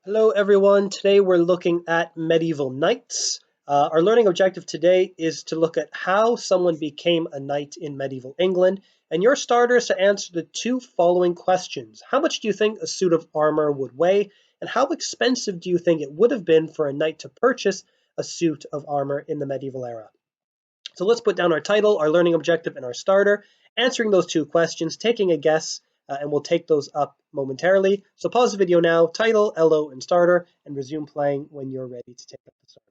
Hello everyone, today we're looking at medieval knights. Our learning objective today is to look at how someone became a knight in medieval England, and your starter is to answer the two following questions. How much do you think a suit of armor would weigh, and how expensive do you think it would have been for a knight to purchase a suit of armor in the medieval era? So let's put down our title, our learning objective, and our starter, answering those two questions, taking a guess, and we'll take those up momentarily. So pause the video now, title, LO, and starter, and resume playing when you're ready to take up the starter.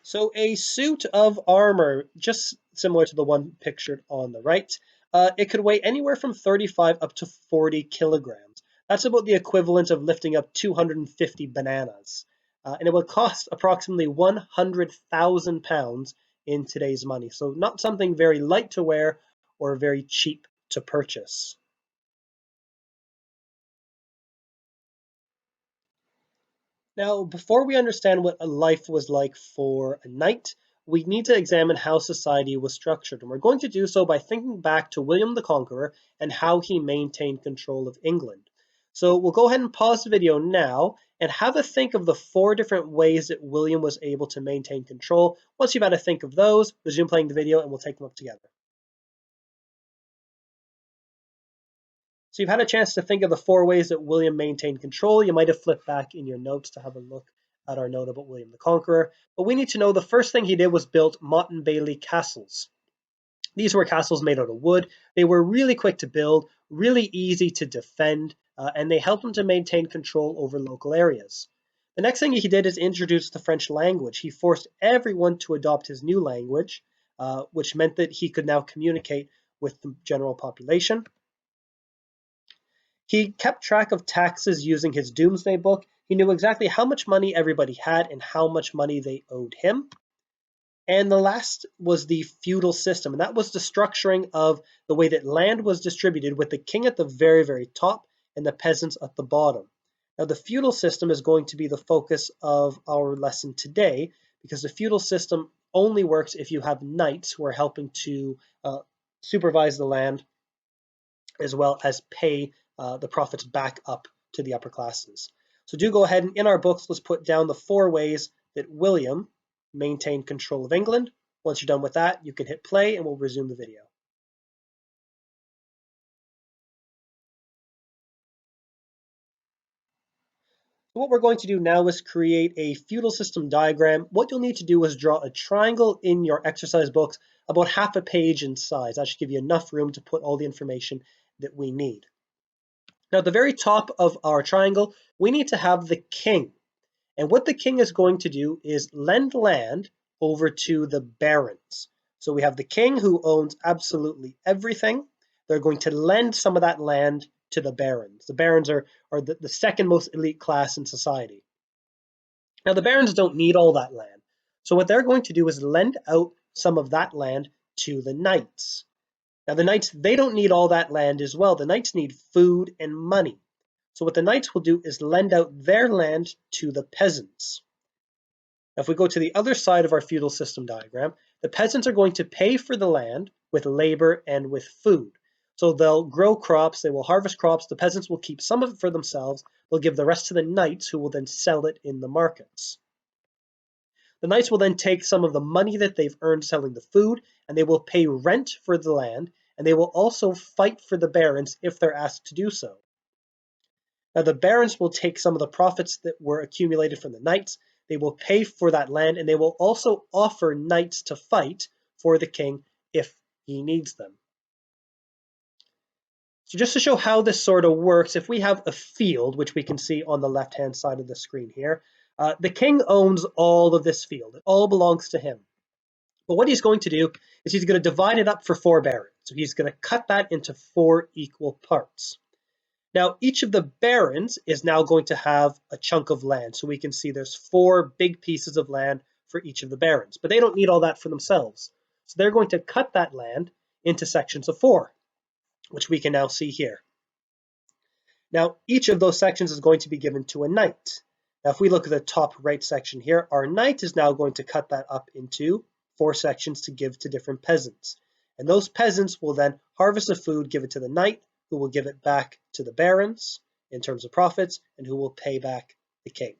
So a suit of armor, just similar to the one pictured on the right, it could weigh anywhere from 35 up to 40 kilograms. That's about the equivalent of lifting up 250 bananas. And it would cost approximately 100,000 pounds in today's money. So not something very light to wear or very cheap to purchase. Now, before we understand what a life was like for a knight, we need to examine how society was structured. And we're going to do so by thinking back to William the Conqueror and how he maintained control of England. So we'll go ahead and pause the video now and have a think of the four different ways that William was able to maintain control. Once you've had a think of those, resume playing the video and we'll take them up together. So you've had a chance to think of the four ways that William maintained control. You might have flipped back in your notes to have a look at our note about William the Conqueror. But we need to know the first thing he did was build Motte and Bailey castles. These were castles made out of wood. They were really quick to build, really easy to defend, and they helped him to maintain control over local areas. The next thing he did is introduce the French language. He forced everyone to adopt his new language, which meant that he could now communicate with the general population. He kept track of taxes using his doomsday book. He knew exactly how much money everybody had and how much money they owed him. And the last was the feudal system, and that was the structuring of the way that land was distributed, with the king at the very, very top and the peasants at the bottom. Now, the feudal system is going to be the focus of our lesson today, because the feudal system only works if you have knights who are helping to supervise the land as well as pay the profits back up to the upper classes. So do go ahead and in our books, let's put down the four ways that William maintained control of England. Once you're done with that, you can hit play and we'll resume the video. So what we're going to do now is create a feudal system diagram. What you'll need to do is draw a triangle in your exercise books about half a page in size. That should give you enough room to put all the information that we need. Now, at the very top of our triangle, we need to have the king. And what the king is going to do is lend land over to the barons. So we have the king who owns absolutely everything. They're going to lend some of that land to the barons. The barons are the second most elite class in society. Now, the barons don't need all that land. So what they're going to do is lend out some of that land to the knights. Now, the knights, they don't need all that land as well. The knights need food and money. So what the knights will do is lend out their land to the peasants. Now, if we go to the other side of our feudal system diagram, the peasants are going to pay for the land with labor and with food. So they'll grow crops, they will harvest crops, the peasants will keep some of it for themselves, they'll give the rest to the knights who will then sell it in the markets. The knights will then take some of the money that they've earned selling the food, and they will pay rent for the land, and they will also fight for the barons if they're asked to do so. Now, the barons will take some of the profits that were accumulated from the knights, they will pay for that land, and they will also offer knights to fight for the king if he needs them. So just to show how this sort of works, if we have a field, which we can see on the left-hand side of the screen here, the king owns all of this field. It all belongs to him. But what he's going to do is he's going to divide it up for 4 barons. So he's going to cut that into 4 equal parts. Now, each of the barons is now going to have a chunk of land. So we can see there's 4 big pieces of land for each of the barons. But they don't need all that for themselves. So they're going to cut that land into sections of 4, which we can now see here. Now, each of those sections is going to be given to a knight. Now, if we look at the top right section here, our knight is now going to cut that up into 4 sections to give to different peasants. And those peasants will then harvest the food, give it to the knight, who will give it back to the barons in terms of profits, and who will pay back the king.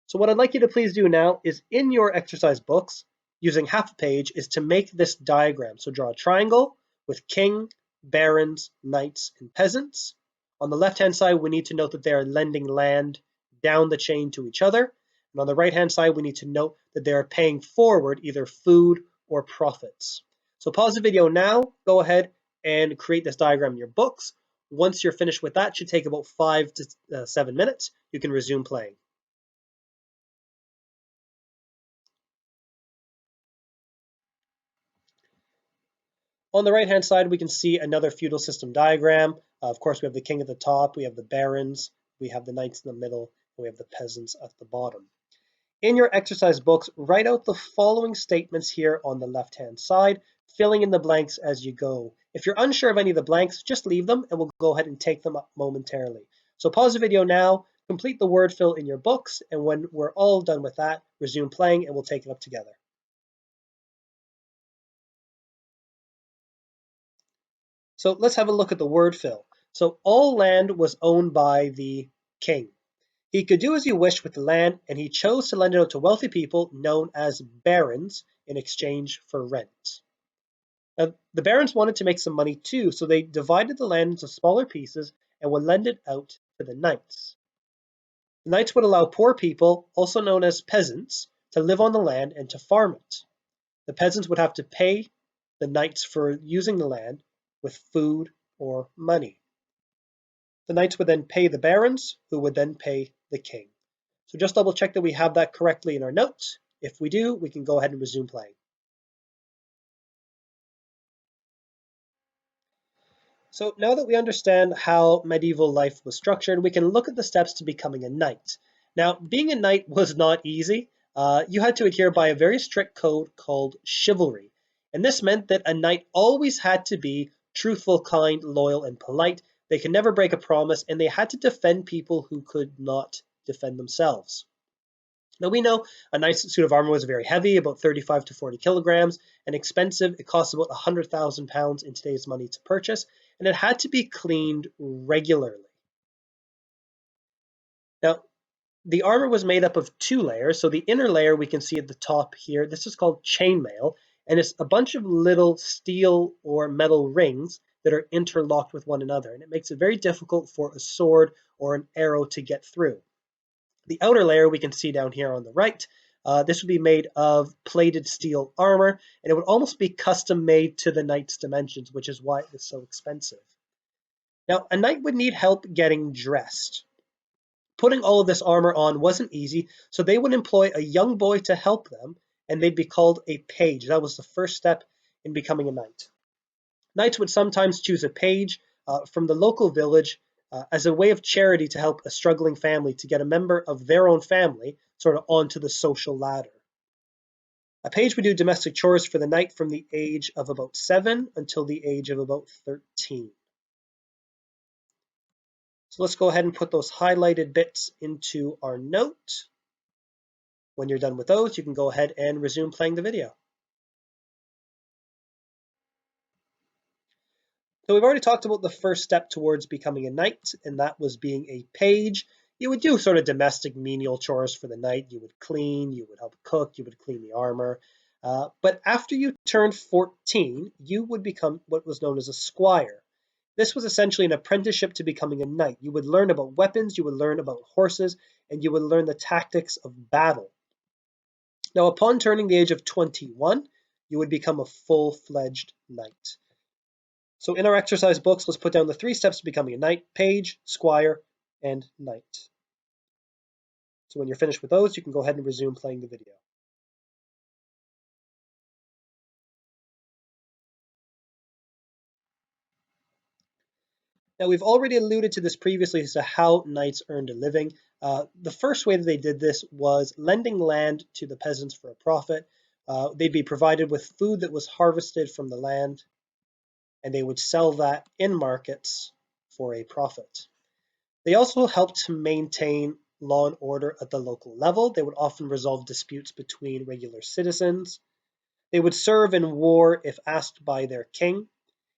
So what I'd like you to please do now is in your exercise books, using half a page, is to make this diagram. So draw a triangle with king, barons, knights, and peasants. On the left-hand side, we need to note that they are lending land down the chain to each other. And on the right-hand side, we need to note that they are paying forward either food or profits. So pause the video now, go ahead and create this diagram in your books. Once you're finished with that, it should take about 5 to 7 minutes. You can resume playing. On the right-hand side, we can see another feudal system diagram. Of course, we have the king at the top, we have the barons, we have the knights in the middle, and we have the peasants at the bottom. In your exercise books, write out the following statements here on the left-hand side, filling in the blanks as you go. If you're unsure of any of the blanks, just leave them and we'll go ahead and take them up momentarily. So pause the video now, complete the word fill in your books, and when we're all done with that, resume playing and we'll take it up together. So let's have a look at the word fill. So all land was owned by the king. He could do as he wished with the land, and he chose to lend it out to wealthy people known as barons in exchange for rent. Now, the barons wanted to make some money too, so they divided the land into smaller pieces and would lend it out to the knights. The knights would allow poor people, also known as peasants, to live on the land and to farm it. The peasants would have to pay the knights for using the land with food or money. The knights would then pay the barons, who would then pay the king. So just double check that we have that correctly in our notes. If we do, we can go ahead and resume playing. So now that we understand how medieval life was structured, we can look at the steps to becoming a knight. Now, being a knight was not easy. You had to adhere by a very strict code called chivalry. And this meant that a knight always had to be truthful, kind, loyal, and polite. They could never break a promise, and they had to defend people who could not defend themselves. Now we know a nice suit of armor was very heavy, about 35 to 40 kilograms, and expensive. It cost about £100,000 in today's money to purchase, and it had to be cleaned regularly. Now, the armor was made up of two layers. So the inner layer we can see at the top here, this is called chainmail, and it's a bunch of little steel or metal rings that are interlocked with one another, and it makes it very difficult for a sword or an arrow to get through. The outer layer we can see down here on the right. This would be made of plated steel armor, and it would almost be custom made to the knight's dimensions, which is why it was so expensive. Now, a knight would need help getting dressed. Putting all of this armor on wasn't easy, so they would employ a young boy to help them, and they'd be called a page. That was the first step in becoming a knight. Knights would sometimes choose a page from the local village as a way of charity to help a struggling family to get a member of their own family sort of onto the social ladder. A page would do domestic chores for the knight from the age of about 7 until the age of about 13. So let's go ahead and put those highlighted bits into our note. When you're done with those, you can go ahead and resume playing the video. So we've already talked about the first step towards becoming a knight, and that was being a page. You would do sort of domestic menial chores for the knight. You would clean, you would help cook, you would clean the armor. But after you turned 14, you would become what was known as a squire. This was essentially an apprenticeship to becoming a knight. You would learn about weapons, you would learn about horses, and you would learn the tactics of battle. Now, upon turning the age of 21, you would become a full-fledged knight. So in our exercise books, let's put down the 3 steps to becoming a knight: page, squire, and knight. So when you're finished with those, you can go ahead and resume playing the video. Now, we've already alluded to this previously as to how knights earned a living. The first way that they did this was lending land to the peasants for a profit. They'd be provided with food that was harvested from the land, and they would sell that in markets for a profit. They also helped to maintain law and order at the local level. They would often resolve disputes between regular citizens. They would serve in war if asked by their king,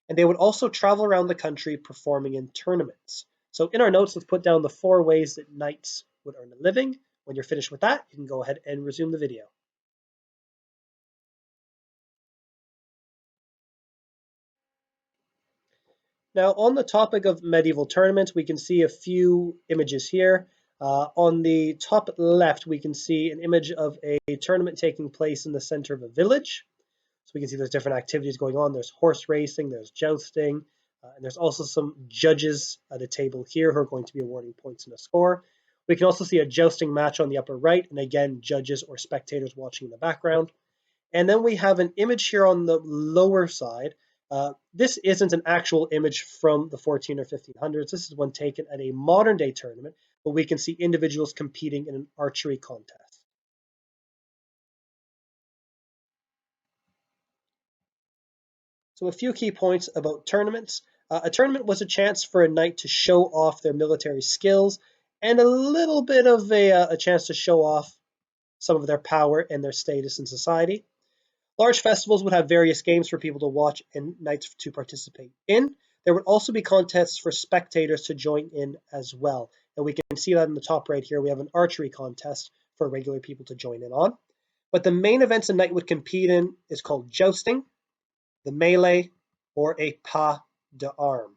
And they would also travel around the country performing in tournaments. So in our notes, let's put down the 4 ways that knights would earn a living. When you're finished with that, you can go ahead and resume the video. Now, on the topic of medieval tournaments, we can see a few images here. On the top left, we can see an image of a tournament taking place in the center of a village. So we can see there's different activities going on. There's horse racing, there's jousting, and there's also some judges at a table here who are going to be awarding points and a score. We can also see a jousting match on the upper right, and again, judges or spectators watching in the background. And then we have an image here on the lower side. This isn't an actual image from the 14 or 1500s. This is one taken at a modern day tournament, but we can see individuals competing in an archery contest. So a few key points about tournaments. A tournament was a chance for a knight to show off their military skills and a little bit of a chance to show off some of their power and their status in society. Large festivals would have various games for people to watch and knights to participate in. There would also be contests for spectators to join in as well. And we can see that in the top right here. We have an archery contest for regular people to join in on. But the main events a knight would compete in is called jousting, the melee, or a pas d'armes.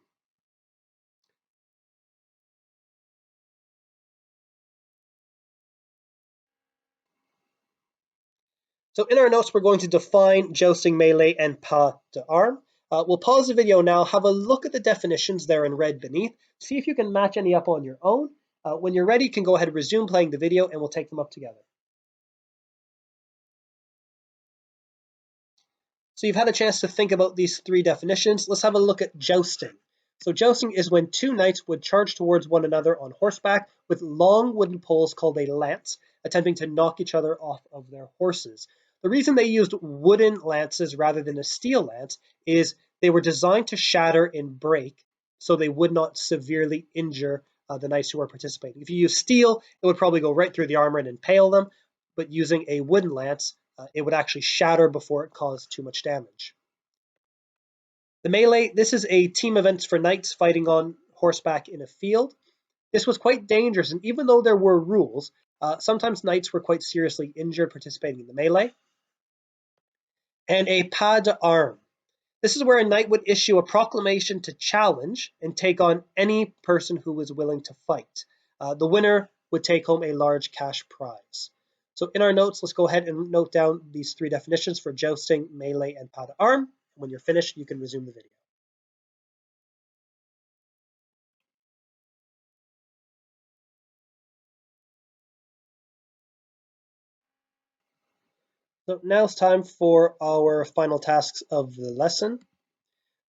So in our notes, we're going to define jousting, melee, and pas d'armes. We'll pause the video now, have a look at the definitions there in red beneath, see if you can match any up on your own. When you're ready, you can go ahead and resume playing the video and we'll take them up together. So you've had a chance to think about these 3 definitions. Let's have a look at jousting. So jousting is when 2 knights would charge towards one another on horseback with long wooden poles called a lance, attempting to knock each other off of their horses. The reason they used wooden lances rather than a steel lance is they were designed to shatter and break, so they would not severely injure the knights who were participating. If you use steel, it would probably go right through the armor and impale them, but using a wooden lance, it would actually shatter before it caused too much damage. The melee, this is a team event for knights fighting on horseback in a field. This was quite dangerous, and even though there were rules, sometimes knights were quite seriously injured participating in the melee. And a pas d'armes. This is where a knight would issue a proclamation to challenge and take on any person who was willing to fight. The winner would take home a large cash prize. So in our notes, let's go ahead and note down these 3 definitions for jousting, melee, and pas d'armes. When you're finished, you can resume the video. So now it's time for our final tasks of the lesson.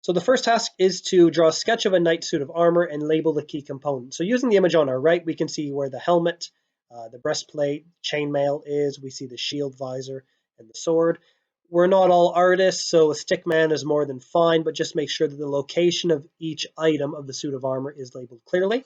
So the first task is to draw a sketch of a knight's suit of armor and label the key components. So using the image on our right, we can see where the helmet, the breastplate, chainmail is. We see the shield visor and the sword. We're not all artists, so a stick man is more than fine, but just make sure that the location of each item of the suit of armor is labeled clearly.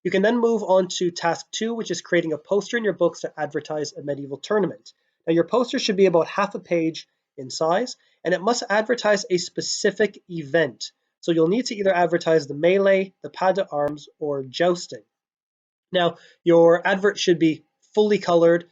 You can then move on to task 2, which is creating a poster in your books to advertise a medieval tournament. Now your poster should be about half a page in size, and it must advertise a specific event. So you'll need to either advertise the melee, the pas d'armes, or jousting. Now your advert should be fully colored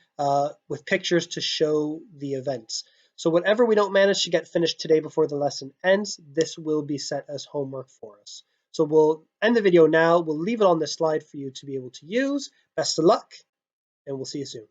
with pictures to show the events. So whatever we don't manage to get finished today before the lesson ends, this will be set as homework for us. So we'll end the video now. We'll leave it on this slide for you to be able to use. Best of luck, and we'll see you soon.